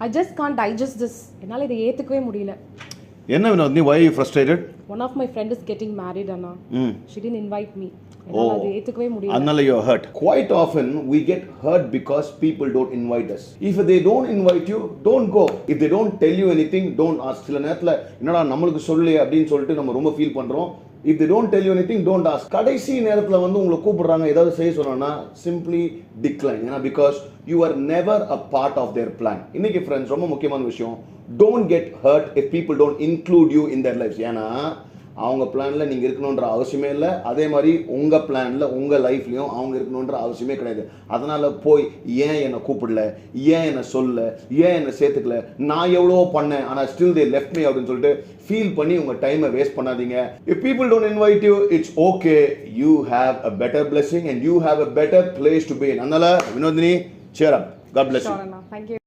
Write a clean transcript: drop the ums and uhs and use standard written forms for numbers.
I just can't digest this. என்னால இதை ஏத்துக்கவே முடியல. என்ன Vinodhini, why are you frustrated? One of my friend is getting married, Anna. She didn't invite me. Oh, அது ஏத்துக்கவே முடியல. அதனால you are hurt. Quite often we get hurt because people don't invite us. If they don't invite you, don't go. If they don't tell you anything, don't ask. சில நேரத்துல என்னடா நம்மளுக்கு சொல்லு அப்படின்னு சொல்லிட்டு நம்ம ரொம்ப ஃபீல் பண்றோம். If they don't tell you anything, don't ask. கடைசி நேரத்துல வந்து உங்களை கூப்பிடுறாங்க ஏதாவது செய்ய சொன்னா simply decline. ஏன்னா because you are never a part of their plan. இன்னைக்கு friends ரொம்ப முக்கியமான விஷயம், don't get hurt if people don't include you in their lives. ஏன்னா அவங்க பிளான்ல நீங்க இருக்கணும்ன்ற அவசியமே இல்லை, அதே மாதிரி உங்க பிளான்ல உங்க லைஃப்லயும் அவங்க இருக்கணும்ன்ற அவசியமே கிடையாது. அதனால போய் ஏன் என்னை கூப்பிடல, ஏன் என்னை சொல்ல, ஏன் என்னை சேர்த்துக்கல, நான் எவ்வளோ பண்ணேன் ஆனா ஸ்டில் தே லெஃப்ட் மீ அப்படின்னு சொல்லிட்டு ஃபீல் பண்ணி உங்க டைமை வேஸ்ட் பண்ணாதீங்க. If people don't invite you, it's okay. You have a better blessing and you have a better place to be. அதனால Vinodhini, cheer up. God bless you. Thank you.